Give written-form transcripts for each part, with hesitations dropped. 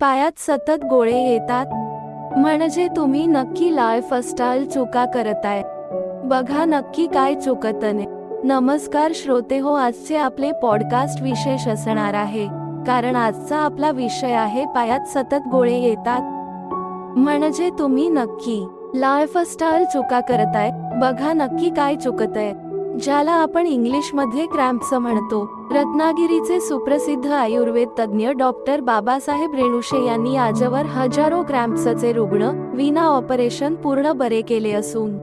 पायात सतत गोळे येतात, म्हणजे तुम्ही नक्की लाईफस्टाईल चुका करताय. बघा नक्की काय चुकतने. नमस्कार श्रोते हो, आजचे आपले पॉडकास्ट विशेष असणार आहे, कारण आजचा आपला विषय आहे पायात सतत गोळे येतात, म्हणजे तुम्ही नक्की लाईफस्टाईल चुका करताय. बघा नक्की काय चुकतंय, ज्याला आपण इंग्लिशमध्ये क्रॅम्प्स म्हणतो. रत्नागिरीचे सुप्रसिद्ध आयुर्वेद तज्ज्ञ डॉक्टर बाबासाहेब रेणुशे यांनी आजवर हजारो क्रॅम्प्सचे रुग्ण विना ऑपरेशन पूर्ण बरे केले असून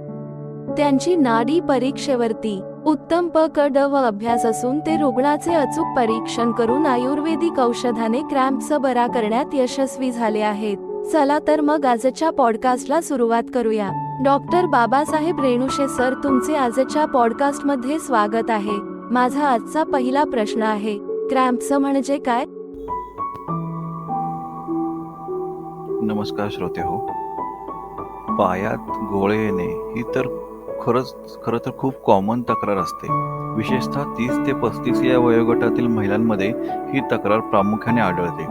त्यांची नाडी परीक्षेवरती उत्तम ड व अभ्यास असून ते रुग्णाचे अचूक परीक्षण करून आयुर्वेदिक औषधाने क्रॅम्प्स बरा करण्यात यशस्वी झाले आहेत. चला तर मग आजच्या पॉडकास्टला सुरुवात करूया. डॉक्टर बाबासाहेब रेणुशे सर, तुमचे आजच्या पॉडकास्टमध्ये स्वागत आहे. माझा आजचा पहिला प्रश्न आहे, क्रॅम्प्स म्हणजे काय? नमस्कार श्रोते हो. पायात गोळे येणे ही तर खरं तर खूप कॉमन तक्रार असते. विशेषतः 30 ते 35 या वयोगटातील महिलांमध्ये ही तक्रार प्रामुख्याने आढळते.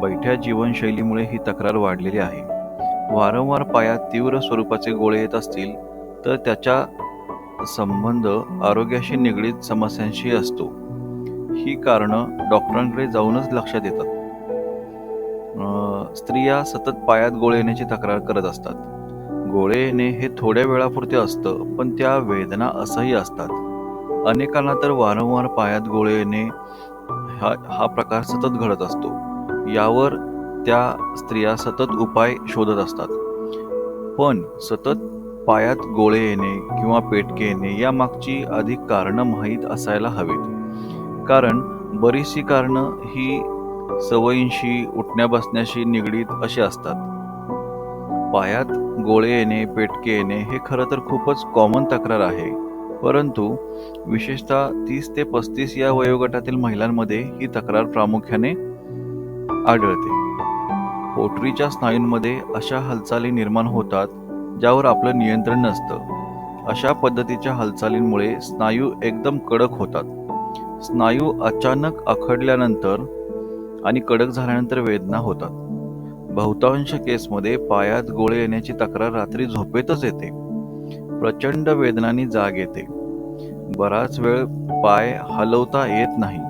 बैठ्या जीवनशैलीमुळे ही तक्रार वाढलेली आहे. वारंवार पायात तीव्र स्वरूपाचे गोळे येत असतील तर त्याचा संबंध आरोग्याशी निगडीत समस्यांशी असतो. ही कारणं डॉक्टरांकडे जाऊनच लक्षात येतात. स्त्रिया सतत पायात गोळे येण्याची तक्रार करत असतात. गोळे येणे हे थोड्या वेळापुरते असतं, पण त्या वेदना असह्य असतात. अनेकांना तर वारंवार पायात गोळे येणे हा प्रकार सतत घडत असतो. यावर त्या स्त्रिया सतत उपाय शोधत असतात. पण सतत पायात गोळे येणे किंवा पेटके येणे यामागची अधिक कारणं माहीत असायला हवीत. कारण बरीचशी कारणं ही सवयींशी, उठण्या बसण्याशी निगडीत अशी असतात. पायात गोळे येणे, पेटके येणे हे खरं तर खूपच कॉमन तक्रार आहे. परंतु विशेषतः 30 ते 35 या वयोगटातील महिलांमध्ये ही तक्रार प्रामुख्याने आढळते. पोटरीच्या स्नायूंमध्ये अशा हालचाली निर्माण होतात ज्यावर आपलं नियंत्रण नसतं. अशा पद्धतीच्या हालचालींमुळे स्नायू एकदम कडक होतात. स्नायू अचानक आखडल्यानंतर आणि कडक झाल्यानंतर वेदना होतात. बहुतांश केसमध्ये पायात गोळे येण्याची तक्रार रात्री झोपेतच येते. प्रचंड वेदनांनी जाग येते. बराच वेळ पाय हलवता येत नाही.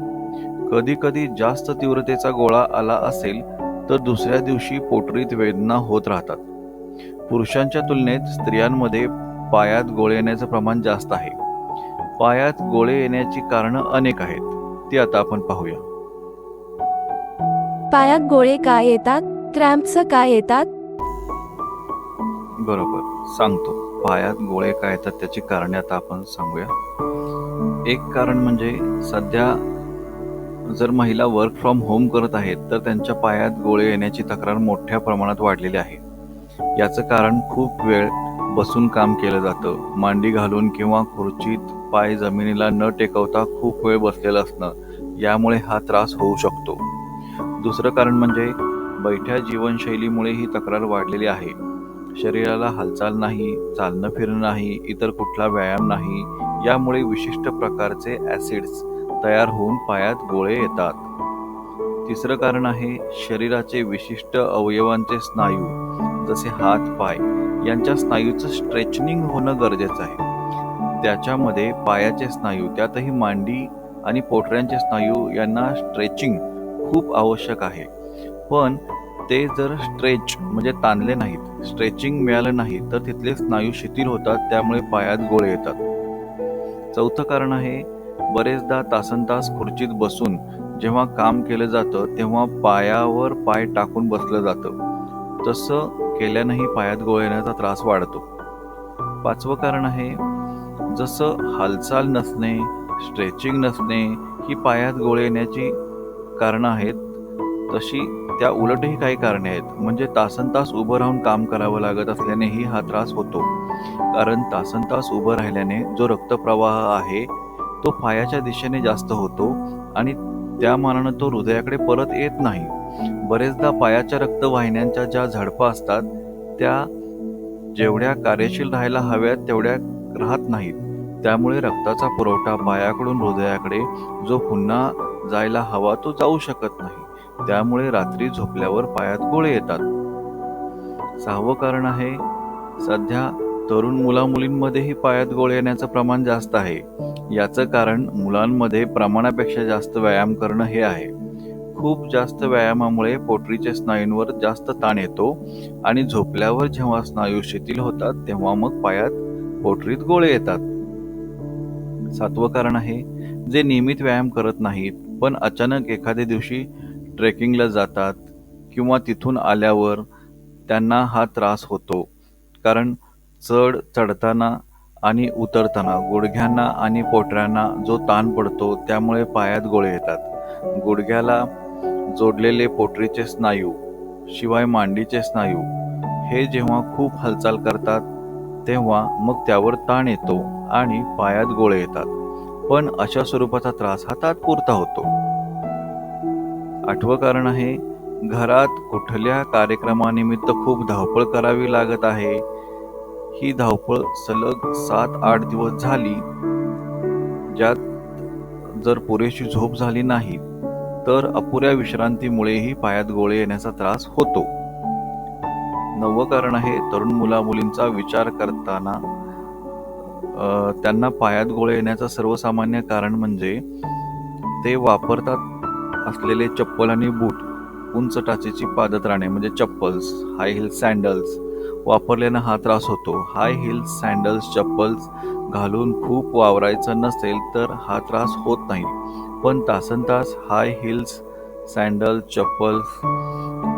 कधी कधी जास्त तीव्रतेचा गोळा आला असेल तर दुसऱ्या दिवशी पोटरीत वेदना होत राहतात. पुरुषांच्या तुलनेत स्त्रियांमध्ये पायात गोळे येण्याचं प्रमाण जास्त आहे. पायात गोळे येण्याची कारणं अनेक आहेत, ती आता आपण पाहूया. पायात गोळे का येतात? क्रॅम्प्स का येतात? बरोबर, सांगतो. पायात गोळे का येतात त्याची कारणे आता आपण सांगूया. एक कारण म्हणजे सध्या जर महिला वर्क फ्रॉम होम करत आहेत तर त्यांच्या पायात गोळे येण्याची तक्रार मोठ्या प्रमाणात वाढलेली आहे. याचं कारण खूप वेळ बसून काम केलं जातं. मांडी घालून किंवा खुर्चीत पाय जमिनीला न टेकवता खूप वेळ बसलेलं असणं, यामुळे हा त्रास होऊ शकतो. दुसरं कारण म्हणजे बैठ्या जीवनशैलीमुळे ही तक्रार वाढलेली आहे. शरीराला हालचाल नाही, चालणं फिरणं नाही, इतर कुठला व्यायाम नाही, यामुळे विशिष्ट प्रकारचे ॲसिड्स तयार होऊन पायात गोळे येतात. तिसरं कारण आहे शरीराचे विशिष्ट अवयवांचे स्नायू, जसे हात पाय यांच्या स्नायूचं स्ट्रेचनिंग होणं गरजेचं आहे. त्याच्यामध्ये पायाचे स्नायू, त्यातही मांडी आणि पोटऱ्यांचे स्नायू यांना स्ट्रेचिंग खूप आवश्यक आहे. पण ते जर स्ट्रेच म्हणजे ताणले नाहीत, स्ट्रेचिंग मिळालं नाही तर तिथले स्नायू शिथिल होतात, त्यामुळे पायात गोळे येतात. चौथं कारण आहे बरेचदा तासनतास खुर्चीत बसून जेव्हा काम केलं जातं तेव्हा पायावर पाय टाकून बसलं जातं. तसं केल्यानंही पायात गोळे येण्याचा त्रास वाढतो. पाचवं कारण आहे जसं हालचाल नसणे, स्ट्रेचिंग नसणे ही पायात गोळे येण्याची कारणं आहेत, तशी त्या उलटही काही कारणे आहेत. म्हणजे तासनतास उभं राहून काम करावं लागत असल्यानेही हा त्रास होतो. कारण तासनतास उभं राहिल्याने जो रक्तप्रवाह आहे तो पायाच्या दिशेने जास्त होतो आणि त्या मानानं तो हृदयाकडे परत येत नाही. बरेचदा पायाच्या रक्तवाहिन्यांच्या ज्या झडपा असतात त्या जेवढ्या कार्यशील राहायला हव्यात तेवढ्या राहत नाहीत. त्यामुळे रक्ताचा पुरवठा पायाकडून हृदयाकडे जो पुन्हा जायला हवा तो जाऊ शकत नाही. त्यामुळे रात्री झोपल्यावर पायात गोळे येतात. 6वं कारण आहे, सध्या तरुण मुलामुलींमध्येही पायात गोळे येण्याचं प्रमाण जास्त आहे. याचं कारण मुलांमध्ये प्रमाणापेक्षा जास्त व्यायाम करणं हे आहे. खूप जास्त व्यायामामुळे पोटरीच्या स्नायूंवर जास्त ताण येतो आणि झोपल्यावर जेव्हा स्नायू शिथिल होतात तेव्हा मग पायात पोटरीत गोळे येतात. 7वं कारण आहे, जे नियमित व्यायाम करत नाहीत पण अचानक एखाद्या दिवशी ट्रेकिंगला जातात किंवा तिथून आल्यावर त्यांना हा त्रास होतो. कारण चढताना आणि उतरताना गुडघ्यांना आणि पोटऱ्यांना जो ताण पडतो त्यामुळे पायात गोळे येतात. गुडघ्याला जोडलेले पोटरीचे स्नायू शिवाय मांडीचे स्नायू हे जेव्हा खूप हालचाल करतात तेव्हा मग त्यावर ताण येतो आणि पायात गोळे येतात. पण अशा स्वरूपाचा त्रास हा तात्पुरता होतो. 8वं कारण आहे, घरात कुठल्या कार्यक्रमानिमित्त खूप धावपळ करावी लागत आहे. ही धावपळ सलग 7-8 दिवस झाली, ज्यात जर पुरेशी झोप झाली नाही तर अपुऱ्या विश्रांतीमुळेही पायात गोळे येण्याचा त्रास होतो. 9वं कारण आहे, तरुण मुलामुलींचा विचार करताना त्यांना पायात गोळे येण्याचं सर्वसामान्य कारण म्हणजे ते वापरतात असलेले चप्पल आणि बूट, उंच टाचेची पादत्राणे म्हणजे चप्पल्स, हाय हिल्स सँडल्स वापरल्यानं हा त्रास होतो. हाय हिल्स सँडल्स चप्पल्स घालून खूप वावरायचं नसेल तर हा त्रास होत नाही, पण तासनतास हाय हिल्स सँडल चप्पल्स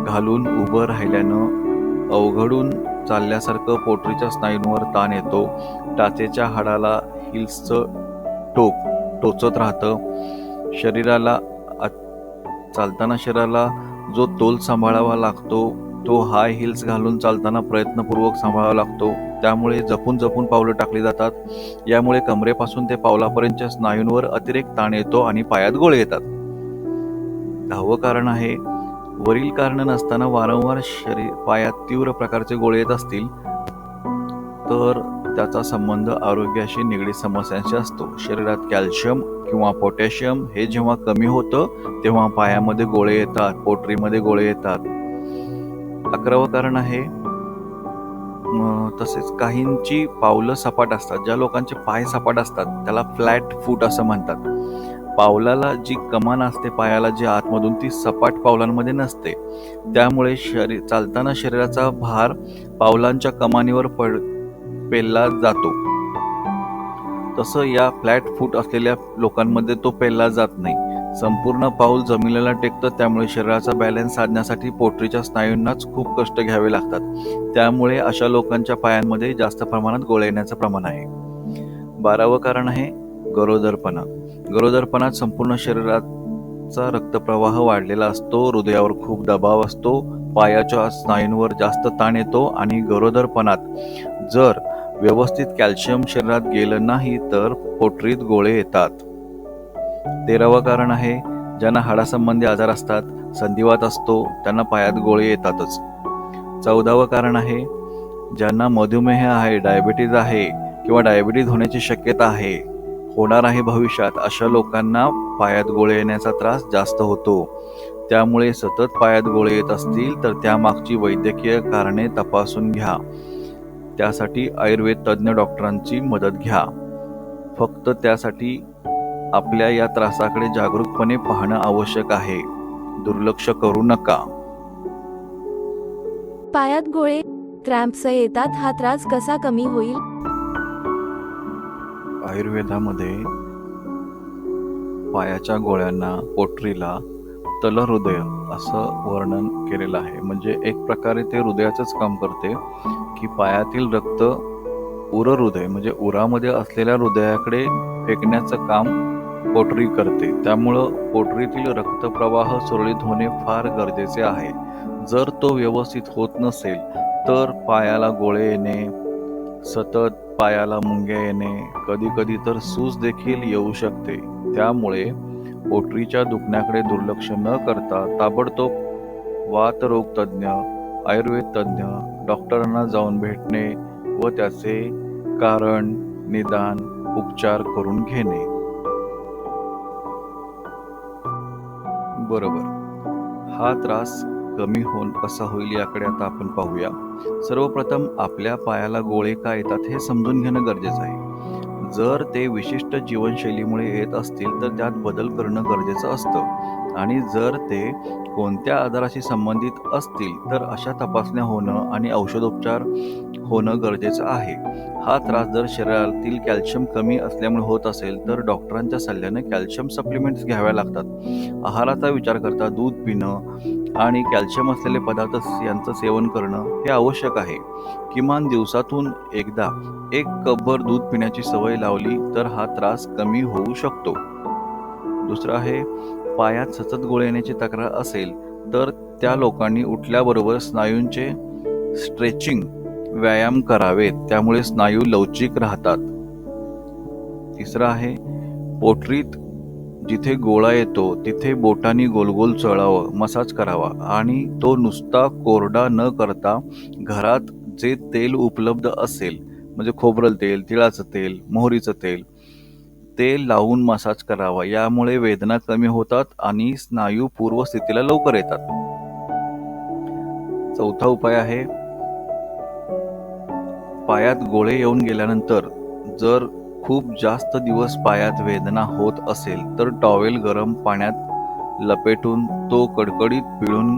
घालून उभं राहिल्यानं अवघडून चालल्यासारखं पोटरीच्या स्नायूंवर ताण येतो. टाचेच्या हाडाला हिल्सचं टोक टोचत राहतं. चालताना शरीराला जो तोल सांभाळावा लागतो तो हाय हिल्स घालून चालताना प्रयत्नपूर्वक सांभाळावा लागतो. त्यामुळे जपून जपून पावलं टाकली जातात. यामुळे कमरेपासून ते पावलापर्यंतच्या स्नायूंवर अतिरेक ताण येतो आणि पायात गोळे येतात. 10वं कारण आहे, वरील कारण नसताना वारंवार पायात तीव्र प्रकारचे गोळे येत असतील तर त्याचा संबंध आरोग्याशी निगडीत समस्यांशी असतो. शरीरात कॅल्शियम किंवा पोटॅशियम हे जेव्हा कमी होतं तेव्हा पायामध्ये गोळे येतात, पोटरीमध्ये गोळे येतात. 11वं कारण आहे, तसेच काहींची पावलं सपाट असतात. ज्या लोकांचे पाय सपाट असतात त्याला फ्लॅट फूट असं म्हणतात. पावलाला जी कमान असते पायाला जी आतमधून ती सपाट पावलांमध्ये नसते. त्यामुळे चालताना शरीराचा भार पावलांच्या कमानीवर पेलला जातो. तसं या फ्लॅट फूट असलेल्या लोकांमध्ये तो पेलला जात नाही. संपूर्ण पाऊल जमिनीला टेकतं. त्यामुळे शरीराचा बॅलन्स साधण्यासाठी पोटरीच्या स्नायूंनाच खूप कष्ट घ्यावे लागतात. त्यामुळे अशा लोकांच्या पायांमध्ये जास्त प्रमाणात गोळे येण्याचं प्रमाण आहे. 12वं कारण आहे, गरोदरपणा. गरोदरपणात संपूर्ण शरीराचा रक्तप्रवाह वाढलेला असतो, हृदयावर खूप दबाव असतो, पायाच्या स्नायूंवर जास्त ताण येतो आणि गरोदरपणात जर व्यवस्थित कॅल्शियम शरीरात गेलं नाही तर पोटरीत गोळे येतात. 13वं कारण आहे, ज्यांना हाडासंबंधी आजार असतात, संधिवात असतो, त्यांना पायात गोळे येतातच. 14वं कारण आहे, ज्यांना मधुमेह आहे, डायबिटीज आहे किंवा डायबिटीज होण्याची शक्यता आहे, होणार आहे भविष्यात, अशा लोकांना पायात गोळे येण्याचा त्रास जास्त होतो. त्यामुळे सतत पायात गोळे येत असतील तर त्यामागची वैद्यकीय कारणे तपासून घ्या. त्यासाठी आयुर्वेद तज्ज्ञ डॉक्टरांची मदत घ्या. फक्त त्यासाठी आपल्या या त्रासाकडे जागरूकपणे पाहणं आवश्यक आहे. दुर्लक्ष करू नका. पायात गोळे, क्रॅम्प्स येतात, हा त्रास कसा कमी होईल? आयुर्वेदामध्ये पायाच्या गोळ्यांना, पोटरीला तलहृदय असं वर्णन केलेलं आहे. म्हणजे एक प्रकारे ते हृदयाचंच काम करते की पायातील रक्त उरहृदय म्हणजे उरामध्ये असलेल्या हृदयाकडे फेकण्याचं काम पोटरी करते. त्यामुळं पोटरीतील रक्तप्रवाह सुरळीत होणे फार गरजेचे आहे. जर तो व्यवस्थित होत नसेल तर पायाला गोळे येणे, सतत पायाला मुंग्या येणे, कधी कधी तर सूज देखील येऊ शकते. त्यामुळे पोटरीच्या दुखण्याकडे दुर्लक्ष न करता ताबडतोब वातरोग तज्ज्ञ, आयुर्वेद तज्ज्ञ डॉक्टरांना जाऊन भेटणे व त्याचे कारण, निदान, उपचार करून घेणे. बरोबर, हा त्रास कमी कसा होईल याकडे आता आपण पाहूया. सर्वप्रथम आपल्या पायाला गोळे का येतात हे समजून घेणं गरजेचं आहे. जर ते विशिष्ट जीवनशैलीमुळे येत असतील तर त्यात बदल करणं गरजेचं असतं आणि जर ते कोणत्या आजाराशी संबंधित असतील तर अशा तपासण्या होणं आणि औषधोपचार होणं गरजेचं आहे. हा त्रास जर शरीरातील कॅल्शियम कमी असल्यामुळे होत असेल तर डॉक्टरांच्या सल्ल्याने कॅल्शियम सप्लिमेंट्स घ्याव्या लागतात. आहाराचा विचार करता दूध पिणं आणि कॅल्शियम असलेले पदार्थ यांचं सेवन करणं हे आवश्यक आहे. किमान दिवसातून एकदा 1 कपभर दूध पिण्याची सवय लावली तर हा त्रास कमी होऊ शकतो. दुसरं आहे, पायात सतत गोळे येण्याची तक्रार असेल तर त्या लोकांनी उठल्याबरोबर स्नायूंचे स्ट्रेचिंग व्यायाम करावेत, त्यामुळे स्नायू लवचिक राहतात. तिसरं आहे, पोटरीत जिथे गोळा येतो तिथे बोटांनी गोलगोल चळावं, मसाज करावा आणि तो नुसता कोरडा न करता घरात जे तेल उपलब्ध असेल म्हणजे खोबरेल तेल, तिळाचं तेल, मोहरीचं तेल, ते लावून मसाज करावा. यामुळे वेदना कमी होतात आणि स्नायू पूर्वस्थितीला लवकर येतात. चौथा उपाय आहे, पायात गोळे येऊन गेल्यानंतर जर खूप जास्त दिवस पायात वेदना होत असेल तर टॉवेल गरम पाण्यात लपेटून तो कडकडीत पिळून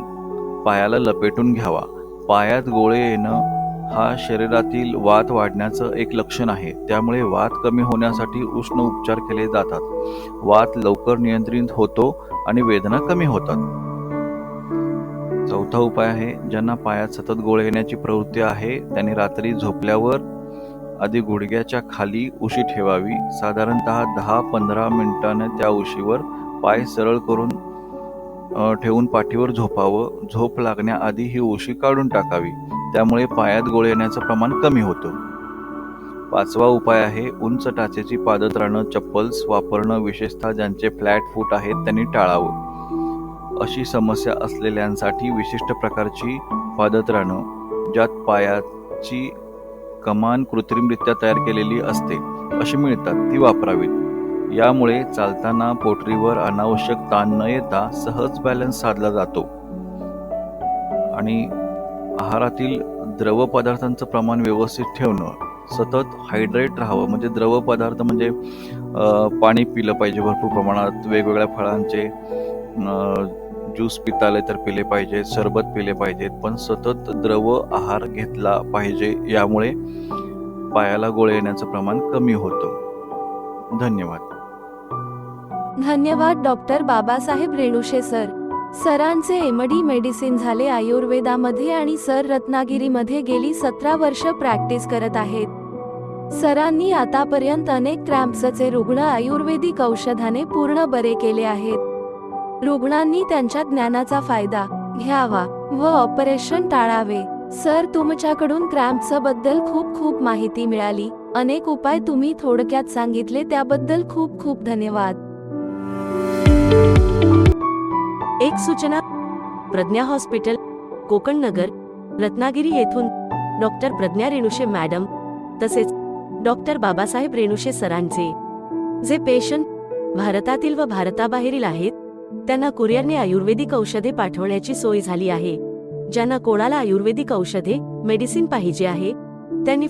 पायाला लपेटून घ्यावा. पायात गोळे येणं हा शरीरातील वात वाढण्याचं एक लक्षण आहे, त्यामुळे वात कमी होण्यासाठी उष्ण उपचार केले जातात. वात लवकर नियंत्रित होतो आणि वेदना कमी होतात. चौथा उपाय आहे, ज्यांना पायात सतत गोळे येण्याची प्रवृत्ती आहे त्यांनी रात्री झोपल्यावर आधी गुडघ्याच्या खाली उशी ठेवावी. साधारणतः 10-15 मिनिटांनी त्या उशीवर पाय सरळ करून ठेवून पाठीवर झोपावं. झोप लागण्याआधी ही उशी काढून टाकावी, त्यामुळे पायात गोळे येण्याचं प्रमाण कमी होतं. पाचवा उपाय आहे, उंच टाचेची पादत्राणं चप्पल्स वापरणं, विशेषतः ज्यांचे फ्लॅट फूट आहेत त्यांनी टाळावं. अशी समस्या असलेल्यांसाठी विशिष्ट प्रकारची पादत्राणं ज्यात पायाची कमान कृत्रिमरित्या तयार केलेली असते अशी मिळतात, ती वापरावीत. यामुळे चालताना पोटरीवर अनावश्यक ताण न येता सहज बॅलन्स साधला जातो. आणि आहारातील द्रव पदार्थांचं प्रमाण व्यवस्थित ठेवणं, सतत हायड्रेट राहावं, म्हणजे द्रव पदार्थ म्हणजे पाणी पिलं पाहिजे भरपूर प्रमाणात, वेगवेगळ्या फळांचे ज्यूस पिता आले तर पिले पाहिजेत, सरबत पिले पाहिजेत, पण सतत द्रव आहार घेतला पाहिजे. यामुळे पायाला गोळे येण्याचं प्रमाण कमी होतं. धन्यवाद. धन्यवाद डॉक्टर बाबासाहेब रेणुशे सर. सरांचे एमडी मेडिसिन झाले आयुर्वेदामध्ये आणि सर रत्नागिरीमध्ये गेली 17 वर्ष प्रॅक्टिस करत आहेत. सरांनी आतापर्यंत अनेक क्रॅम्प्सचे रुग्ण आयुर्वेदिक औषधाने पूर्ण बरे केले आहेत. रुग्णांनी त्यांच्या ज्ञानाचा फायदा घ्यावा व ऑपरेशन टाळावे. सर, तुमच्याकडून क्रॅम्प्स बद्दल खूप खूप माहिती मिळाली. अनेक उपाय तुम्ही थोडक्यात सांगितले, त्याबद्दल खूप खूप धन्यवाद. एक सूचना, प्रज्ञा हॉस्पिटल, कोकण नगर, रत्नागिरी येथून डॉक्टर प्रज्ञा रेणुशे मॅडम तसेच डॉक्टर बाबासाहेब रेणुशे सरांचे जे पेशंट भारतातील व भारताबाहेरील आहेत त्यांना कुरिअरने आयुर्वेदिक औषधे पाठवण्याची सोय झाली आहे. ज्यांना कोणाला आयुर्वेदिक औषधे मेडिसिन पाहिजे आहे त्यांनी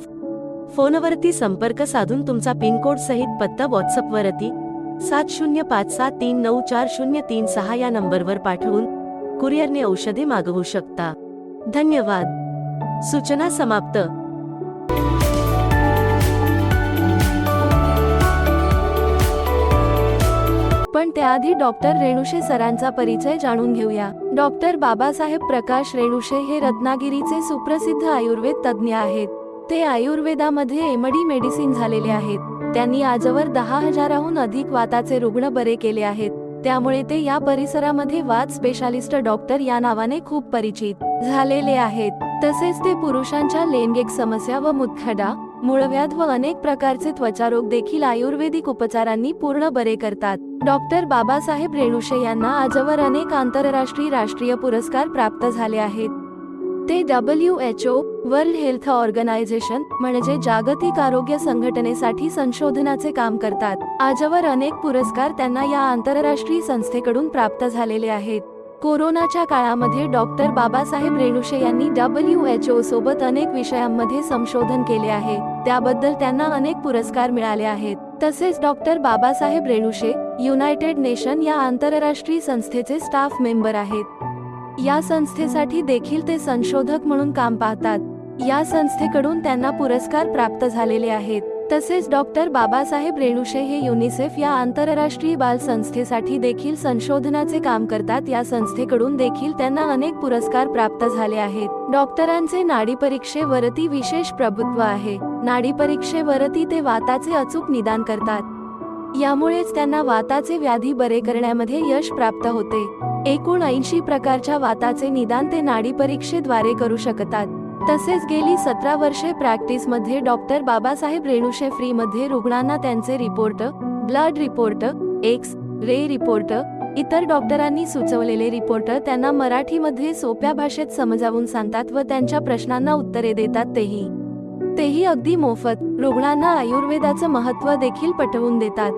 फोनवरती संपर्क साधून तुमचा पिनकोड सहित पत्ता व्हॉट्सअपवरती 7057394036 या नंबरवर पाठवून कुरिअरने औषधे मागवू शकता. धन्यवाद. सूचना समाप्त. पण त्याआधी डॉक्टर रेणुशे सरांचा परिचय जाणून घेऊया. डॉक्टर बाबासाहेब प्रकाश रेणुशे हे रत्नागिरीचे सुप्रसिद्ध आयुर्वेद तज्ज्ञ आहेत. ते आयुर्वेदामध्ये एमडी मेडिसिन झालेले आहेत. त्यांनी आजवर 10,000हून अधिक वाताचे रुग्ण बरे केले आहेत. त्यामुळे ते या परिसरामध्ये वात स्पेशालिस्ट डॉक्टर या नावाने खूप परिचित झालेले आहेत. तसेच ते पुरुषांच्या लैंगिक समस्या व मुतखडा, मूळव्याध व अनेक प्रकारचे त्वचारोग देखील आयुर्वेदिक उपचारांनी पूर्ण बरे करतात. डॉक्टर बाबासाहेब रेणुशे यांना आजवर अनेक आंतरराष्ट्रीय राष्ट्रीय पुरस्कार प्राप्त झाले आहेत. ते WHO वर्ल्ड हेल्थ ऑर्गनायझेशन म्हणजे जागतिक आरोग्य संघटनेसाठी संशोधनाचे काम करतात. आजवर अनेक पुरस्कार त्यांना या आंतरराष्ट्रीय संस्थेकडून प्राप्त झालेले आहेत. कोरोनाच्या काळामध्ये डॉक्टर बाबासाहेब रेणुशे यांनी WHO सोबत अनेक विषयांमध्ये संशोधन केले आहे, त्याबद्दल त्यांना अनेक पुरस्कार मिळाले आहेत. तसेच डॉक्टर बाबासाहेब रेणुशे युनायटेड नेशन या आंतरराष्ट्रीय संस्थेचे स्टाफ मेंबर आहेत. या संस्थेसाठी देखील ते संशोधक म्हणून काम पाहतात. या संस्थेकडून त्यांना पुरस्कार प्राप्त झालेले आहेत. तसेच डॉक्टर बाबासाहेब रेणुशे हे युनिसेफ या आंतरराष्ट्रीय बाल संस्थेसाठी देखील संशोधनाचे काम करतात. या संस्थेकडून देखील त्यांना अनेक पुरस्कार प्राप्त झाले आहेत. डॉक्टरांचे नाडीपरीक्षेवरती विशेष प्रभुत्व आहे. नाडीपरीक्षेवरती ते वाताचे अचूक निदान करतात. यामुळेच त्यांना वाताचे व्याधी बरे करण्यामध्ये यश प्राप्त होते. एकूण 80 प्रकारच्या वाताचे निदान ते नाडीपरीक्षेद्वारे करू शकतात. तसेच गेली 17 वर्षे प्रॅक्टिसमध्ये डॉक्टर बाबासाहेब रेणुशे फ्रीमध्ये रुग्णांना त्यांचे report, blood report, x-ray report, इतर डॉक्टरांनी सुचवलेले रिपोर्ट त्यांना मराठीमध्ये सोप्या भाषेत समजावून सांगतात व त्यांच्या प्रश्नांना उत्तरे देतात. तेही अगदी मोफत. रुग्णांना आयुर्वेदाचं महत्त्व देखील पटवून देतात.